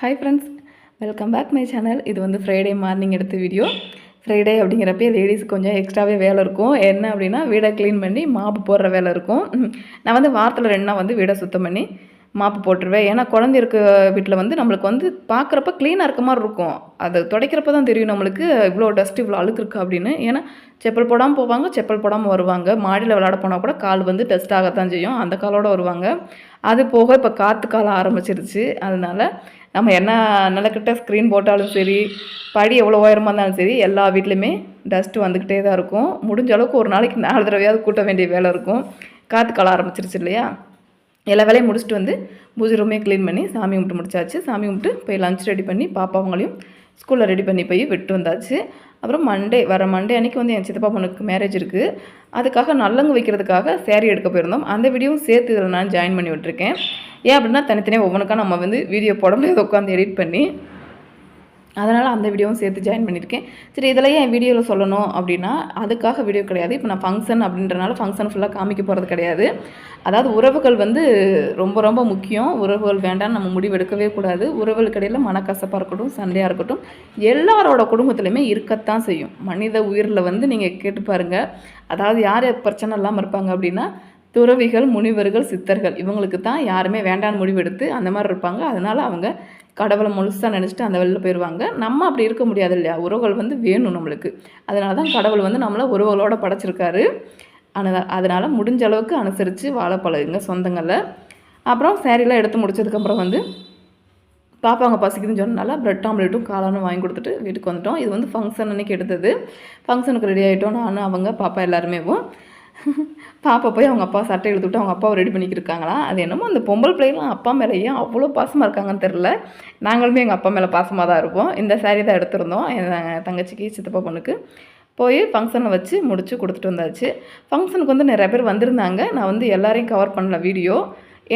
Hi friends, welcome back my channel. இது வந்து Friday morning எடுத்த வீடியோ. ஃப்ரைடே அப்படிங்கிறப்பே லேடிஸ்க்கு கொஞ்சம் எக்ஸ்ட்ராவே வேலை இருக்கும். என்ன அப்படின்னா, வீடை க்ளீன் பண்ணி மாப்பு போடுற வேலை இருக்கும். நான் வந்து வாரத்தில் 2 நாள் வந்து வீடை சுத்தம் பண்ணி மாப்பு போட்டுருவேன். ஏன்னா குழந்தை இருக்க வீட்டில் வந்து நம்மளுக்கு வந்து பார்க்குறப்ப க்ளீனாக இருக்க மாதிரி இருக்கும். அது துடைக்கிறப்ப தான் தெரியும் நம்மளுக்கு இவ்வளோ டஸ்ட் இவ்வளோ அழுக்கு இருக்கா அப்படின்னு. ஏன்னா செப்பல் போடாமல் போவாங்க, செப்பல் போடாமல் வருவாங்க. மாடியில் விளையாட போனால் கூட கால் வந்து டஸ்ட் ஆகத்தான் செய்யும். அந்த காலோடு வருவாங்க. அது போக இப்போ காற்று காலம் ஆரம்பிச்சிருச்சு. அதனால நம்ம என்ன நிலக்கிட்ட ஸ்க்ரீன் போட்டாலும் சரி, படி எவ்வளோ உயரமாக இருந்தாலும் சரி, எல்லா வீட்லேயுமே டஸ்ட்டு வந்துக்கிட்டே தான் இருக்கும். முடிஞ்ச அளவுக்கு ஒரு நாளைக்கு 4 தடவையாவது கூட்ட வேண்டிய வேலை இருக்கும். காற்று காலம் ஆரம்பிச்சிருச்சு இல்லையா? எல்லா வேலையும் முடிச்சுட்டு வந்து பூஜை ரூமே க்ளீன் பண்ணி சாமி கும்பிட்டு முடிச்சாச்சு. சாமி கும்பிட்டு போய் லஞ்ச் ரெடி பண்ணி பாப்பாவங்களையும் ஸ்கூலில் ரெடி பண்ணி போய் விட்டு வந்தாச்சு. அப்புறம் வர மண்டே அன்றைக்கி வந்து என் சித்தப்பா பொண்ணுக்கு மேரேஜ் இருக்குது. அதுக்காக நல்லங்கு வைக்கிறதுக்காக சேரீ எடுக்க போயிருந்தோம். அந்த வீடியோவும் சேர்த்து இதில் நான் ஜாயின் பண்ணி விட்டுருக்கேன். ஏன் அப்படின்னா தனித்தனியாக ஒவ்வொன்றுக்கா நம்ம வந்து வீடியோ போட முடியாது உட்காந்து எடிட் பண்ணி. அதனால் அந்த வீடியோவும் சேர்த்து ஜாயின் பண்ணியிருக்கேன். சரி, இதில் ஏன் வீடியோவில் சொல்லணும் அப்படின்னா, அதுக்காக வீடியோ கிடையாது. இப்போ நான் ஃபங்க்ஷன் அப்படின்றனால ஃபங்க்ஷன் ஃபுல்லாக காமிக்க போகிறது கிடையாது. அதாவது உறவுகள் வந்து ரொம்ப ரொம்ப முக்கியம். உறவுகள் வேண்டாம்னு நம்ம முடிவு எடுக்கவே கூடாது. உறவுகளுக்கு இடையில் மனக்கசப்பாக இருக்கட்டும், சண்டையாக இருக்கட்டும், எல்லாரோட குடும்பத்துலையுமே இருக்கத்தான் செய்யும். மனித உயிரில் வந்து நீங்கள் கேட்டு பாருங்கள். அதாவது யார் பிரச்சனை இல்லாமல் இருப்பாங்க அப்படின்னா, துறவிகள், முனிவர்கள், சித்தர்கள், இவங்களுக்கு தான் யாருமே வேண்டான்னு முடிவெடுத்து அந்த மாதிரி இருப்பாங்க. அதனால் அவங்க கடவுளை முழுசாக நினச்சிட்டு அந்த வெளில போயிடுவாங்க. நம்ம அப்படி இருக்க முடியாது இல்லையா? உறவுகள் வந்து வேணும் நம்மளுக்கு. அதனால தான் கடவுள் வந்து நம்மளை உறவுகளோடு படைச்சிருக்காரு. அதனால் முடிஞ்ச அளவுக்கு அனுசரித்து வாழ பழகுங்க சொந்தங்களை. அப்புறம் சேரீலாம் எடுத்து முடிச்சதுக்கப்புறம் வந்து பாப்பாங்க பசிக்குதுன்னு சொன்னனால ப்ரெட் ஆம்லேட்டும் காளானும் வாங்கி கொடுத்துட்டு வீட்டுக்கு வந்துட்டோம். இது வந்து ஃபங்க்ஷன் அன்றைக்கி எடுத்தது. ஃபங்க்ஷனுக்கு ரெடி ஆகிட்டோம். நான், அவங்க, பாப்பா எல்லாருமேவும். பாப்பா போய் அவங்க அப்பா சட்டை எடுத்துவிட்டு அவங்க அப்பாவை ரெடி பண்ணிக்கிட்டு இருக்காங்களாம். அது என்னமோ அந்த பொம்பளை பிள்ளைலாம் அப்பா மேலே ஏன் அவ்வளோ பாசமாக இருக்காங்கன்னு தெரில. நாங்களுமே எங்கள் அப்பா மேலே பாசமாக தான் இருப்போம். இந்த சாரீ தான் எடுத்திருந்தோம் என் தங்கச்சிக்கு, சித்தப்பா பொண்ணுக்கு. போய் ஃபங்க்ஷனை வச்சு முடிச்சு கொடுத்துட்டு வந்தாச்சு. ஃபங்க்ஷனுக்கு வந்து நிறைய பேர் வந்திருந்தாங்க. நான் வந்து எல்லாரையும் கவர் பண்ணல வீடியோ.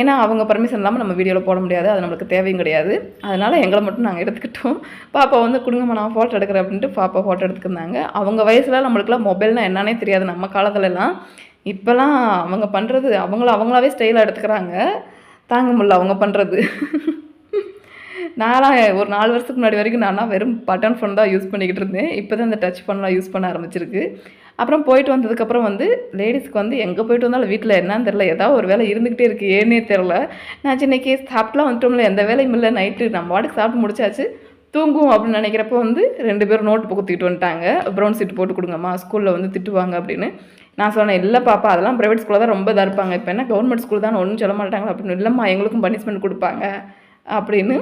ஏன்னா அவங்க பர்மிஷன் இல்லாமல் நம்ம வீடியோவில் போட முடியாது. அது நம்மளுக்கு தேவையும் கிடையாது. அதனால் எங்களை மட்டும் நாங்கள் எடுத்துக்கிட்டோம். பாப்பா வந்து குடுங்கம்மா நான் ஃபோட்டோ எடுக்கிறேன் அப்படின்ட்டு பாப்பா ஃபோட்டோ எடுத்துக்கிருந்தாங்க. அவங்க வயசில் நம்மளுக்குலாம் மொபைல்னால் என்னன்னே தெரியாது நம்ம காலத்துலலாம். இப்போலாம் அவங்க பண்ணுறது அவங்களாவே ஸ்டைலாக எடுத்துக்கிறாங்க. தாங்க முடியல அவங்க பண்ணுறது. நான்லாம் ஒரு 4 வருஷத்துக்கு முன்னாடி வரைக்கும் நான்லாம் வெறும் பட்டன் ஃபோன் தான் யூஸ் பண்ணிக்கிட்டு இருந்தேன். இப்போ தான் இந்த டச் ஃபோன்லாம் யூஸ் பண்ண ஆரம்பிச்சிருக்கு. அப்புறம் போயிட்டு வந்ததுக்கப்புறம் வந்து லேடிஸ்க்கு வந்து எங்கே போயிட்டு வந்தாலும் வீட்டில் என்னன்னு தெரில, ஏதாவது ஒரு வேலை இருந்துக்கிட்டே இருக்குது. ஏன்னே தெரில. நான் இன்றைக்கி சாப்பிட்டுலாம் வந்துட்டோம்ல, எந்த வேலையும் இல்லை. நைட்டு நம்ம வாட்டுக்கு சாப்பிட்டு முடிச்சாச்சு, தூங்குவோம் அப்படின்னு நினைக்கிறப்போ வந்து 2 பேரும் நோட்டு புக்கு தூக்கிட்டு வந்துட்டாங்க. ப்ரௌன் சீட்டு போட்டு கொடுங்கம்மா, ஸ்கூலில் வந்து திட்டுவாங்க அப்படின்னு. நான் சொன்னேன், இல்லை பாப்பா, அதெல்லாம் ப்ரைவேட் ஸ்கூலில் தான் ரொம்ப இதாக இருப்பாங்க. இப்போ என்ன கவர்மெண்ட் ஸ்கூல் தான் ஒன்றும் சொல்ல மாட்டாங்களா அப்படின்னு. இல்லைம்மா, எங்களுக்கும் பனிஷ்மெண்ட் கொடுப்பாங்க அப்படின்னு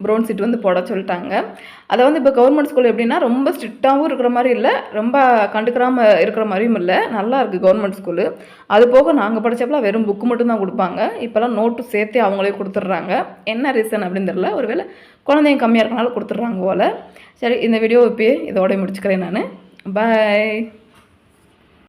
ப்ரௌன் சீட் வந்து போட சொல்லிட்டாங்க. அதை வந்து இப்போ கவர்மெண்ட் ஸ்கூல் எப்படின்னா ரொம்ப ஸ்ட்ரிக்டாகவும் இருக்கிற மாதிரி இல்லை, ரொம்ப கண்டுக்கிறாமல் இருக்கிற மாதிரியும் இல்லை. நல்லா இருக்குது கவர்மெண்ட் ஸ்கூலு. அது போக நாங்கள் படித்தப்பலாம் வெறும் புக்கு மட்டும்தான் கொடுப்பாங்க. இப்போலாம் நோட்டு சேர்த்தே அவங்களே கொடுத்துட்றாங்க. என்ன ரீசன் அப்படின்னு தெரில. ஒருவேளை குழந்தைங்க கம்மியாக இருக்கனால கொடுத்துட்றாங்க போல். சரி, இந்த வீடியோ இப்போயே இதோட முடிச்சுக்கிறேன் நான். பாய்.